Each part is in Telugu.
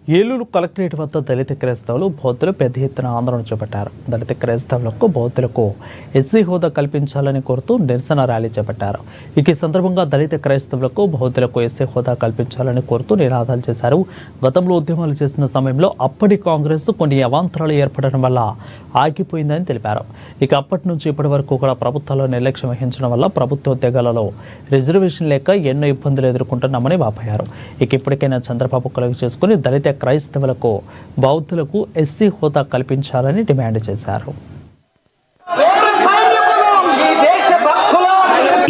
ఏలూరు కలెక్టరేట్ వద్ద దళిత క్రైస్తవులు బౌద్ధులు పెద్ద ఎత్తున ఆందోళన చేపట్టారు. దళిత క్రైస్తవులకు బౌద్ధులకు ఎస్సీ హోదా కల్పించాలని కోరుతూ నిరసన ర్యాలీ చేపట్టారు. ఈ సందర్భంగా దళిత క్రైస్తవులకు బౌద్ధులకు ఎస్సీ హోదా కల్పించాలని కోరుతూ నినాదాలు చేశారు. గతంలో ఉద్యమాలు చేసిన సమయంలో అప్పటి కాంగ్రెస్ కొన్ని అవాంతరాలు ఏర్పడడం వల్ల ఆగిపోయిందని తెలిపారు. అప్పటి నుంచి ఇప్పటి వరకు కూడా ప్రభుత్వాలు నిర్లక్ష్యం వహించడం వల్ల ప్రభుత్వ ఉద్యోగాలలో రిజర్వేషన్ లేక ఎన్నో ఇబ్బందులు ఎదుర్కొంటున్నామని వాపోయారు. ఇప్పటికైనా చంద్రబాబు కలుగు చేసుకుని దళిత క్రైస్తవులకు బౌద్ధులకు ఎస్సీ హోదా కల్పించాలని డిమాండ్ చేశారు.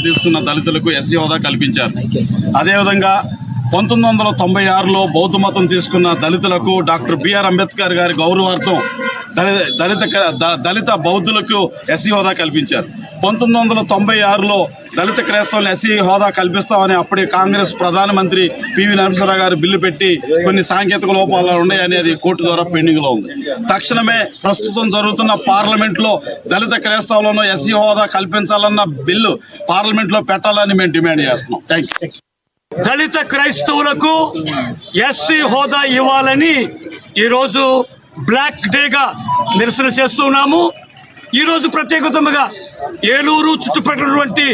తీసుకున్న దళితులకు ఎస్సీ హోదా కల్పించారు. అదేవిధంగా 1996లో బౌద్ధ మతం తీసుకున్న దళితులకు డాక్టర్ బిఆర్ అంబేద్కర్ గారి గౌరవార్థం దళిత బౌద్ధులకు ఎస్సీ హోదా కల్పించారు. 1996లో దళిత క్రైస్తవులను ఎస్సీ హోదా కల్పిస్తామని అప్పటి కాంగ్రెస్ ప్రధానమంత్రి పివి నరసింహారావు గారు బిల్లు పెట్టి కొన్ని సాంకేతిక లోపాలు ఉన్నాయని అది కోర్టు ద్వారా పెండింగ్లో ఉంది. తక్షణమే ప్రస్తుతం జరుగుతున్న పార్లమెంట్లో దళిత క్రైస్తవులను ఎస్సీ హోదా కల్పించాలన్న బిల్లు పార్లమెంట్లో పెట్టాలని మేము డిమాండ్ చేస్తున్నాం. Thank you. దళిత క్రైస్తవులకు ఎస్సీ హోదా ఇవ్వాలని ఈరోజు బ్లాక్ డేగా నిరసన చేస్తున్నాము. ఈరోజు ప్రత్యేకతగా ఏలూరు చుట్టుపక్కలటువంటి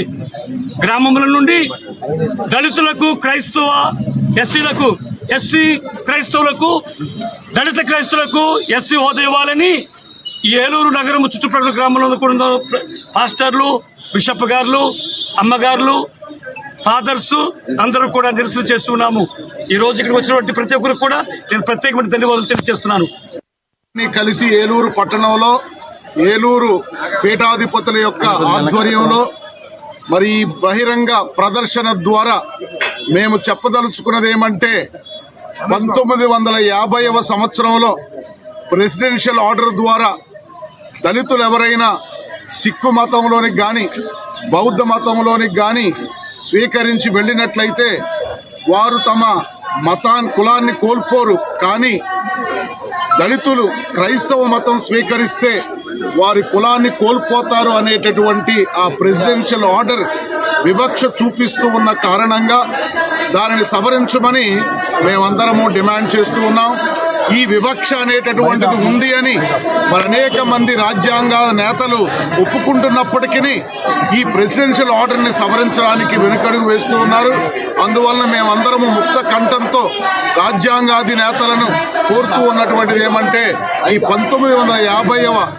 గ్రామముల నుండి దళితులకు క్రైస్తవ ఎస్సీ క్రైస్తవులకు దళిత క్రైస్తవులకు ఎస్సీ హోదా ఇవ్వాలని ఈ ఏలూరు నగరం చుట్టుపక్కల గ్రామంలో కూడా పాస్టర్లు, బిషప్ గారులు, అమ్మగారులు, ఫాదర్స్ అందరూ కూడా నిరసన చేస్తున్నాము. ఈ రోజు ఇక్కడికి వచ్చినటువంటి ప్రతి ఒక్కరికి కూడా నేను ప్రత్యేకమైన ధన్యవాదాలు తెలియజేస్తున్నాను. కలిసి ఏలూరు పట్టణంలో ఏలూరు పీఠాధిపతుల యొక్క ఆధ్వర్యంలో మరి ఈ బహిరంగ ప్రదర్శన ద్వారా మేము చెప్పదలుచుకున్నది ఏమంటే 1950వ సంవత్సరంలో ప్రెసిడెన్షియల్ ఆర్డర్ ద్వారా దళితులు ఎవరైనా సిక్కు మతంలోనికి కానీ బౌద్ధ మతంలోనికి కానీ స్వీకరించి వెళ్ళినట్లయితే వారు తమ కులాన్ని కోల్పోరు. కానీ దళితులు క్రైస్తవ మతం స్వీకరిస్తే వారి కులాన్ని కోల్పోతారు అనేటటువంటి ఆ ప్రెసిడెన్షియల్ ఆర్డర్ వివక్ష చూపిస్తూ ఉన్న కారణంగా దానిని సవరించమని మేమందరము డిమాండ్ చేస్తూ ఉన్నాం. ఈ వివక్ష అనేటటువంటిది ఉంది అని మరి అనేక మంది రాజ్యాంగ నేతలు ఒప్పుకుంటున్నప్పటికీ ఈ ప్రెసిడెన్షియల్ ఆర్డర్ని సవరించడానికి వెనుకడుగు వేస్తూ ఉన్నారు. అందువలన మేమందరము ముక్త కంఠంతో రాజ్యాంగాది నేతలను కోరుతూ ఉన్నటువంటిది ఏమంటే ఈ 1950వ